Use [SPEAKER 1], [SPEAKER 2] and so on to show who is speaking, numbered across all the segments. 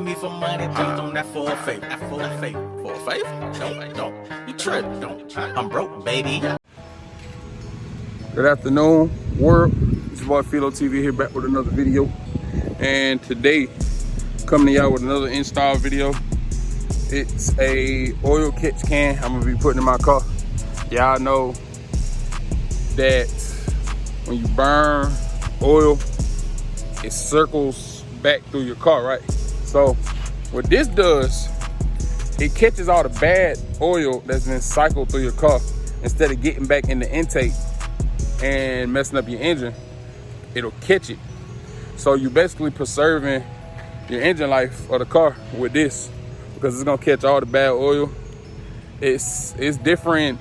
[SPEAKER 1] me for money, jumped on that for a fake. For a fake. For a fake? Don't. You tripping. Don't. I'm broke, baby.
[SPEAKER 2] Good afternoon, world. It's your boy Felo TV here, back with another video. And today, coming to y'all with another install video. It's a oil catch can I'm gonna be putting in my car. Y'all know that when you burn oil, it circles back through your car, right? So what this does, it catches all the bad oil that's been cycled through your car. Instead of getting back in the intake and messing up your engine, it'll catch it. So you're basically preserving your engine life of the car with this, because it's gonna catch all the bad oil. It's different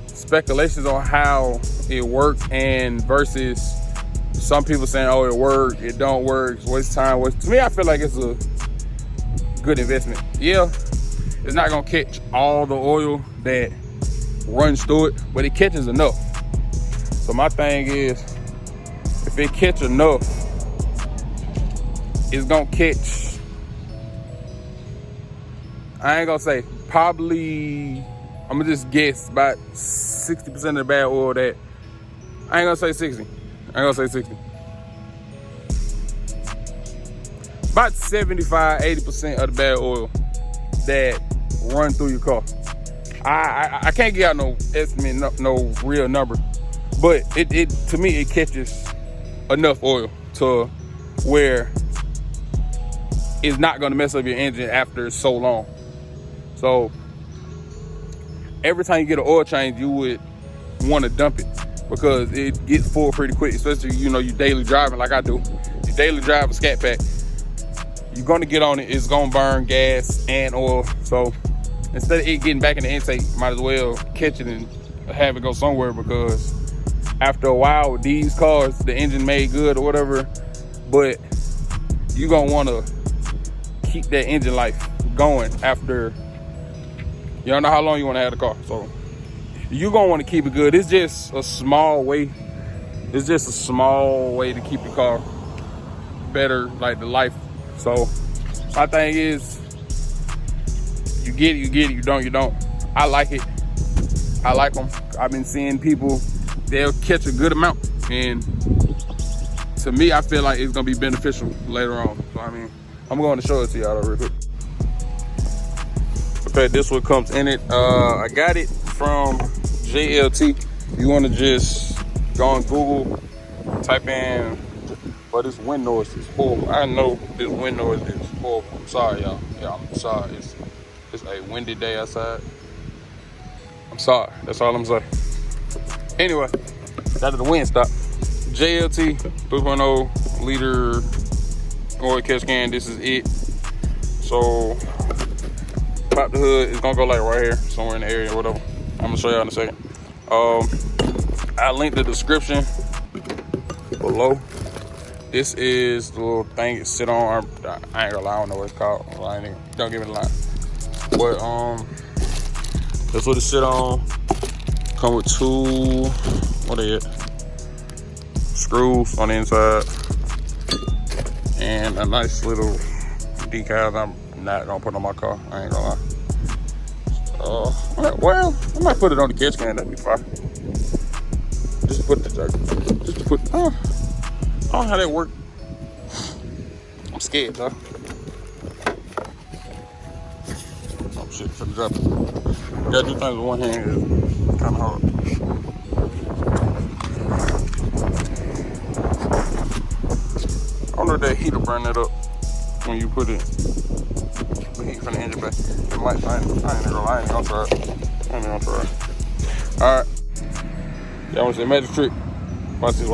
[SPEAKER 2] speculations on how it works, and versus some people saying, oh, it worked, it don't work, waste time. To me, I feel like it's a good investment. Yeah, it's not gonna catch all the oil that runs through it, but it catches enough. So my thing is, if it catch enough, it's gonna catch, I ain't gonna say, probably, I'm gonna just guess about 60% of the bad oil that, I ain't gonna say 60. I ain't gonna say 60. About 75, 80% of the bad oil that run through your car. I can't give out no estimate, no real number, but it to me, it catches enough oil to where it's not gonna mess up your engine after so long. So every time you get an oil change, you would want to dump it, because it gets full pretty quick, especially, you know, you daily driving like I do. You daily drive a Scat pack, you're gonna get on it, it's gonna burn gas and oil. So instead of it getting back in the intake, might as well catch it and have it go somewhere, because after a while with these cars, the engine made good or whatever, but you're gonna wanna keep that engine life going after, you don't know how long you wanna have the car. So you're gonna wanna keep it good. It's just a small way. It's just a small way to keep your car better, like the life. So my thing is, you get it, you get it, you don't. I like it. I like them. I've been seeing people, they'll catch a good amount. And to me, I feel like it's gonna be beneficial later on. So I mean, I'm going to show it to y'all real quick. Okay, this one comes in it. I got it from JLT. You wanna just go on Google, type in, but this wind noise is horrible. I know this wind noise is horrible. I'm sorry, y'all. Yeah, I'm sorry. It's a windy day outside. I'm sorry. That's all I'm saying. Anyway, after the wind stop, JLT 3.0 liter oil catch can. This is it. So pop the hood. It's gonna go like right here, somewhere in the area or whatever. I'm gonna show y'all in a second. I linked the description below. This is the little thing it sit on. I ain't gonna lie, I don't know what it's called. Don't give me the line. But that's what it sit on. Come with two, what are they? Screws on the inside, and a nice little decal that I'm not gonna put on my car. I ain't gonna lie. Well, I might put it on the catch can. That'd be fine. Just to put I don't know how that work. I'm scared, though. Oh shit, for the drop. Gotta do things with one hand. It's kind of hard. I wonder if that heat will burn that up when you put it. The heat from the engine back. It might. I ain't gonna try it. All right. Y'all want to see a magic trick? Watch this.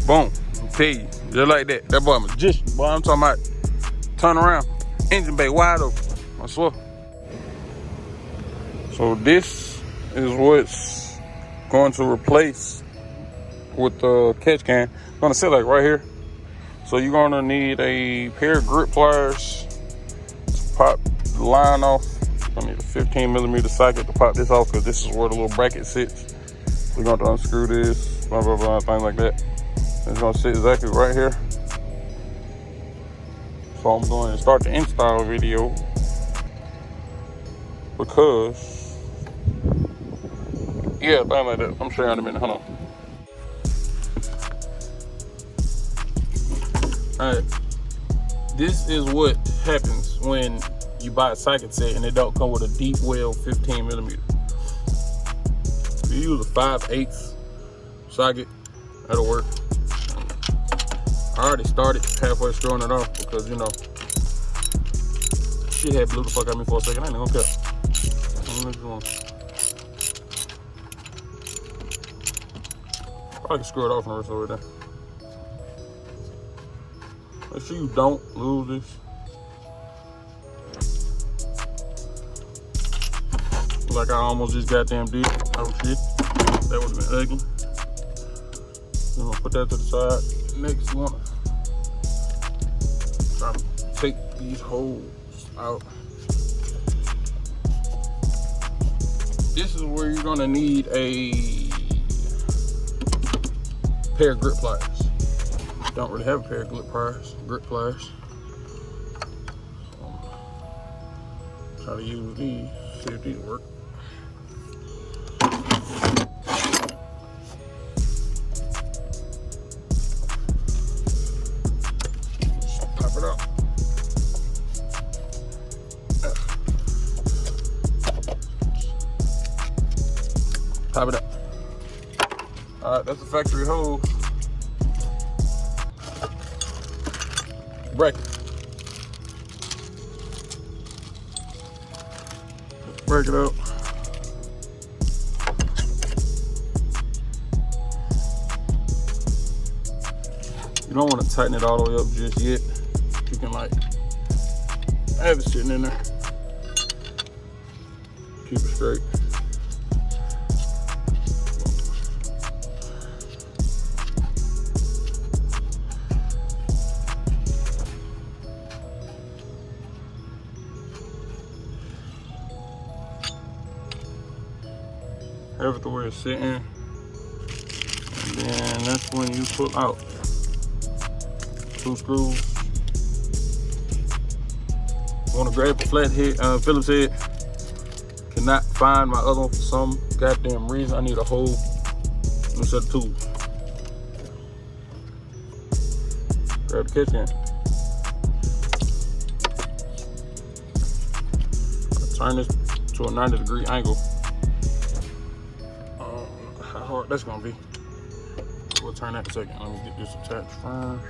[SPEAKER 2] Boom. I'll tell you, just like that. That boy a magician. Boy, I'm talking about turn around. Engine bay wide open. I swear. So this is what's going to replace with the catch can. It's gonna sit like right here. So you're gonna need a pair of grip pliers to pop the line off. I need a 15mm socket to pop this off, because this is where the little bracket sits. We're going to unscrew this, blah, blah, blah, things like that. It's going to sit exactly right here. So I'm going to start the install video because, yeah, thing like that. I'm showing you in a minute. Hold on. Alright, this is what happens when you buy a socket set and it don't come with a deep well 15 millimeter. If you use a 5/8 socket, that'll work. I already started halfway screwing it off because, you know, shit had blew the fuck out of me for a second. I ain't gonna care. Probably can screw it off from the rest over there. Make sure you don't lose this. Like I almost just goddamn did. Oh shit. That would have been ugly. I'm gonna put that to the side. Next, you wanna try to take these holes out. This is where you're gonna need a pair of grip pliers. Don't really have a pair of grip pliers. So, try to use these, see if these work. Just pop it out. Pop it up. All right, that's the factory hose. Break it. Break it up. You don't want to tighten it all the way up just yet. You can like have it sitting in there. Keep it straight. Have it the way it's sitting, and then that's when you pull out 2 screws. I want to grab a flat head, Phillips head. Cannot find my other one for some goddamn reason. I need a whole new set of tools. Grab the catch can. Turn this to a 90-degree angle. How hard that's gonna be. We'll turn that in a second. Let me get this attached firm.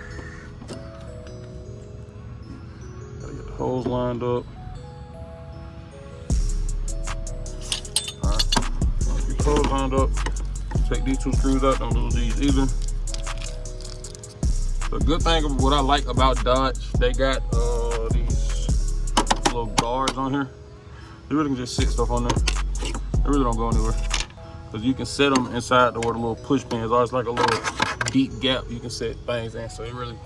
[SPEAKER 2] Gotta get the hose lined up. Alright, get the hose lined up. Take these 2 screws out, don't lose these either. The good thing of what I like about Dodge, they got these little guards on here. You really can just sit stuff on there. They really don't go anywhere. Because you can set them inside where the little push pins are. It's like a little deep gap you can set things in. So it really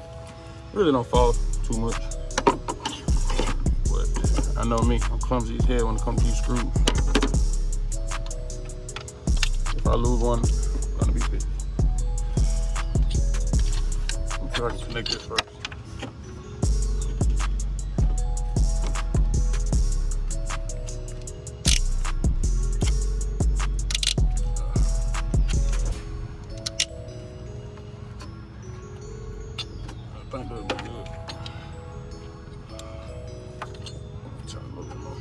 [SPEAKER 2] don't fall too much. But I know me, I'm clumsy as hell when it comes to these screws. If I lose one, I'm gonna be pissed. Let me try to connect this first. I think that'll be good. Turn a little bit more.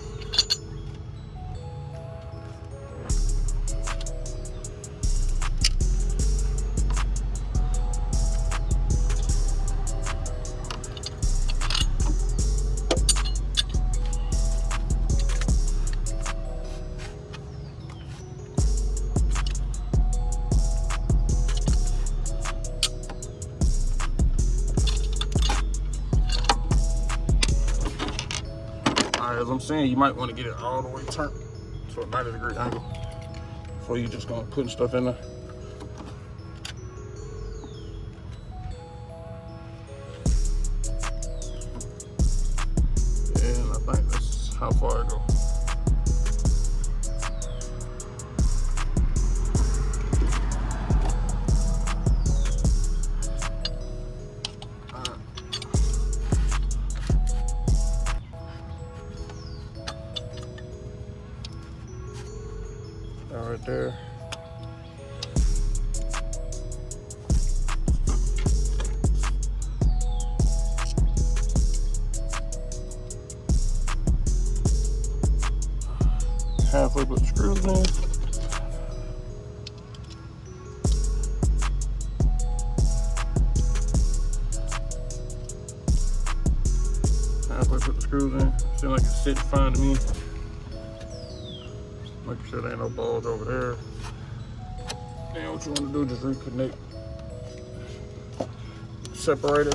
[SPEAKER 2] As I'm saying, you might want to get it all the way turned to a 90-degree angle before you just gonna put stuff in there. And I think that's how far I go. That right there. Halfway put the screws in. Halfway put the screws in. Seems like it's sitting fine to me. Making sure there ain't no balls over there. Then what you want to do, just reconnect separator.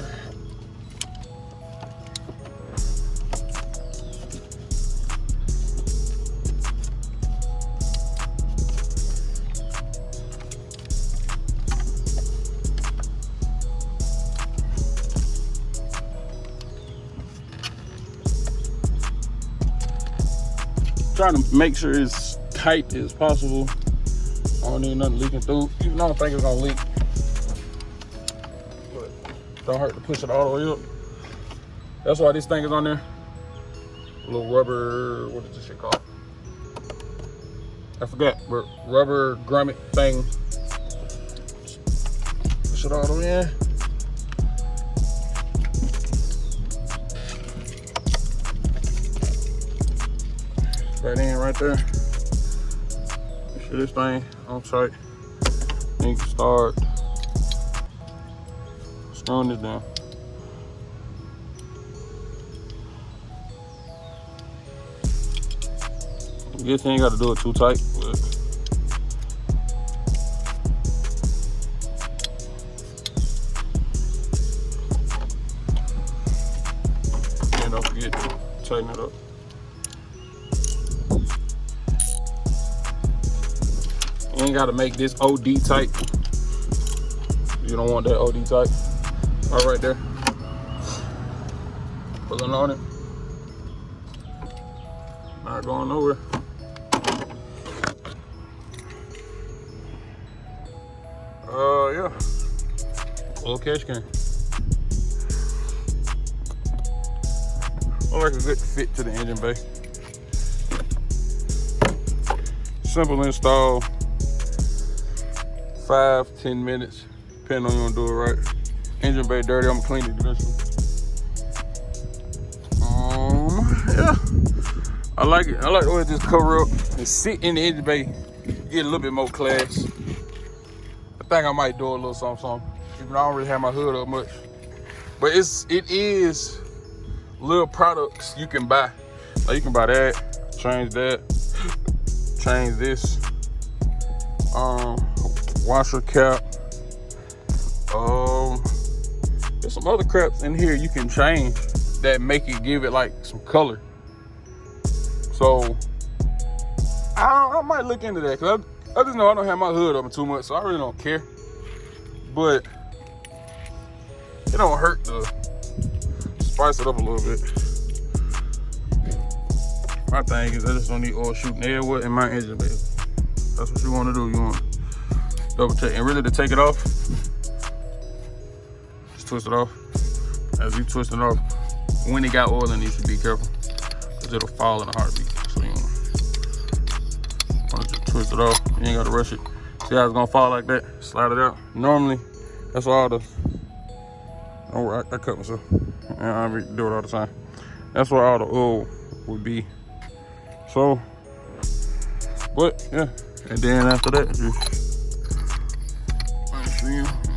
[SPEAKER 2] Trying to make sure it's tight as possible. I don't need nothing leaking through. Even though I don't think it's gonna leak. But don't hurt to push it all the way up. That's why this thing is on there. A little rubber, what is this shit called? I forgot, but rubber grommet thing. Push it all the way in. Right in, right there. Make sure this thing on tight. Then you can start screwing it down. I guess you ain't got to do it too tight, but and don't forget to tighten it up. You ain't gotta make this OD tight. You don't want that OD tight. Right there. Pulling on it. Not going nowhere. Yeah. Little cash can. Look like a good fit to the engine bay. Simple install. 5-10 minutes, depending on you want to do it right. Engine bay dirty, I'm gonna clean it eventually. Yeah, I like it. I like the way it just cover up and sit in the engine bay. Get a little bit more class. I think I might do a little something. Even though I don't really have my hood up much, but it is little products you can buy. Like you can buy that, change that, change this. Washer cap. There's some other craps in here you can change that make it give it like some color. So I might look into that because I just know I don't have my hood up too much, so I really don't care. But it don't hurt to spice it up a little bit. My thing is I just don't need oil shooting everywhere in my engine bay. That's what you want to do. You want to double check, and really to take it off, just twist it off. As you twist it off, when it got oil in it, you should be careful because it'll fall in a heartbeat. So you want to just twist it off. You ain't got to rush it. See how it's gonna fall like that? Slide it out. Normally, that's all the. Oh, I cut myself. I do it all the time. That's where all the oil would be. So, but yeah, and then after that, just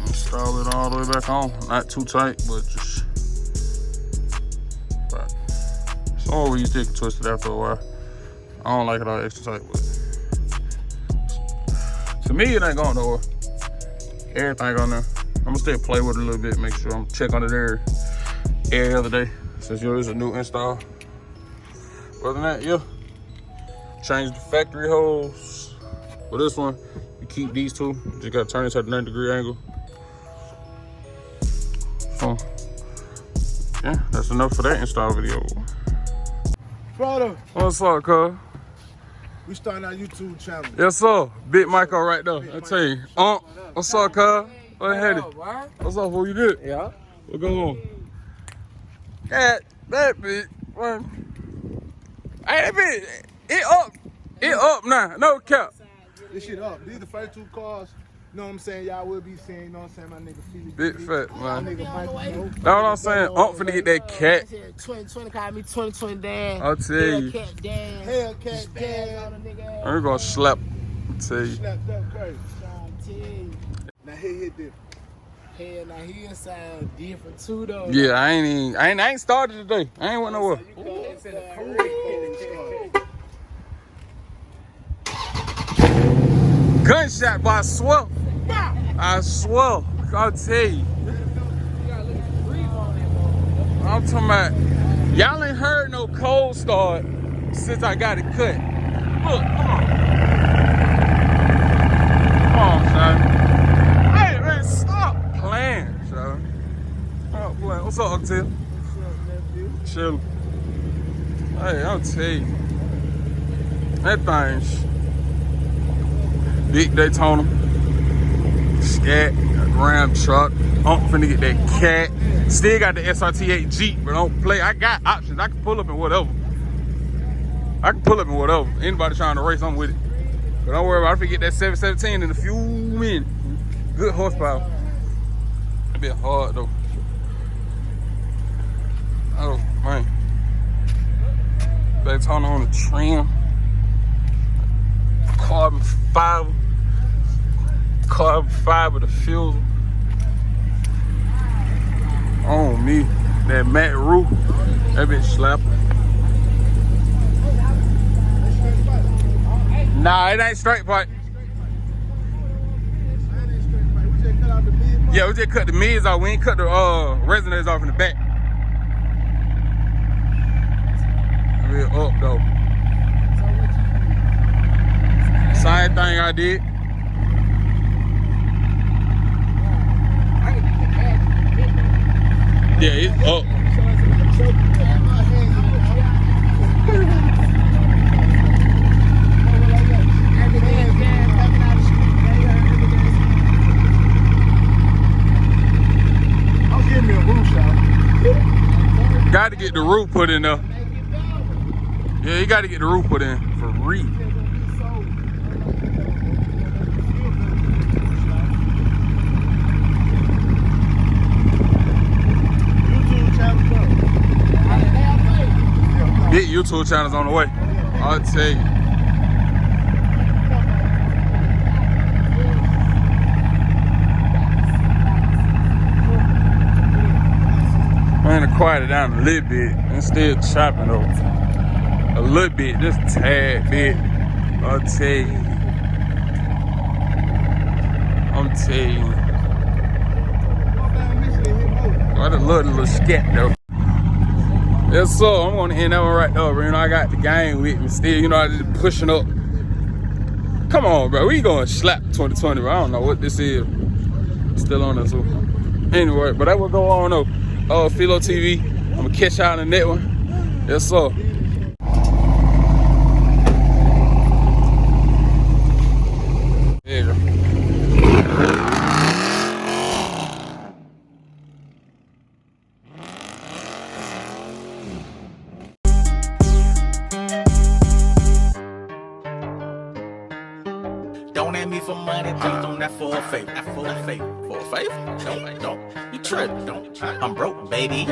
[SPEAKER 2] install it all the way back on. Not too tight, but just right. So we still can twist it after a while. I don't like it all extra tight, but to me it ain't going nowhere. Everything on there. I'm gonna still play with it a little bit, make sure I'm check on it every other day, since it's a new install. Other than that, yeah. Change the factory hose. For this one, you keep these two. Just gotta turn this at a 90-degree angle. So, yeah, that's enough for that install video.
[SPEAKER 3] Felo,
[SPEAKER 2] What's up, cuz?
[SPEAKER 3] we starting our YouTube channel.
[SPEAKER 2] Yes, sir. Big Mykko right there. I tell you. What's up, cuz? Go ahead. What's up, fool? You good?
[SPEAKER 4] Yeah.
[SPEAKER 2] What goes on? That bitch, man. Hey, that bitch, it up now. No cap.
[SPEAKER 3] This shit up. These the first 2 cars. You know what I'm saying? Y'all will be seeing, you know what I'm saying? My nigga Felix.
[SPEAKER 2] Big fat,
[SPEAKER 3] My
[SPEAKER 2] man.
[SPEAKER 3] nigga Mykko.
[SPEAKER 2] That's what I'm saying. I'm finna get that cat.
[SPEAKER 4] 2020 call me 2020 dad.
[SPEAKER 2] I'll tell you.
[SPEAKER 4] Hellcat dad.
[SPEAKER 3] Hellcat dad.
[SPEAKER 2] I'm gonna slap. I'll tell you.
[SPEAKER 3] Slapped up crazy.
[SPEAKER 4] Trying to tell you.
[SPEAKER 3] Now he hit this.
[SPEAKER 4] Hell, now he sound different too though.
[SPEAKER 2] Yeah, I ain't started today. I ain't went nowhere. Gunshot, but I swear. I swear. I'll tell you. I'm talking about, y'all ain't heard no cold start since I got it cut. Look, come on. Come on, son. Hey, man, stop playing, son. Stop playing. What's up, Octil? Chillin. Hey, I'll tell you. That thing's big Daytona. Scat, Ram truck. I'm finna get that cat. Still got the SRT8 Jeep, but don't play. I got options. I can pull up in whatever. Anybody trying to race, I'm with it. But don't worry about it. I forget that 717 in a few minutes. Good horsepower. It be hard though. Oh man. Daytona on the trim. Carbon fiber the fuel. On me, that matte roof, that bitch slapping. Nah, it ain't straight pipe. Yeah, we just cut the mids off. We ain't cut the resonators off in the back. Real up though. Same thing I did. Yeah, it's up.
[SPEAKER 3] I'm getting me a roof shot.
[SPEAKER 2] Got to get the roof put in there. Yeah, you got to get the roof put in for real. Big YouTube channels on the way. I'll tell you. I'm gonna quiet it down a little bit and still chopping though. A little bit, just a tad bit. I'll tell you. I'm telling you. What a little scat though. Yes, sir. I'm gonna end that one right there, bro. You know, I got the game with me still. You know, I just pushing up. Come on, bro. We gonna slap 2020, bro. I don't know what this is. Still on there, too. Anyway, but that will go on though. Felo TV. I'm gonna catch y'all in that one. Yes, sir. There you go.
[SPEAKER 1] Don't ask me for money, please on that for a fake. That for a fake. For a fake? Don't. You tripping? Don't. I'm broke, baby.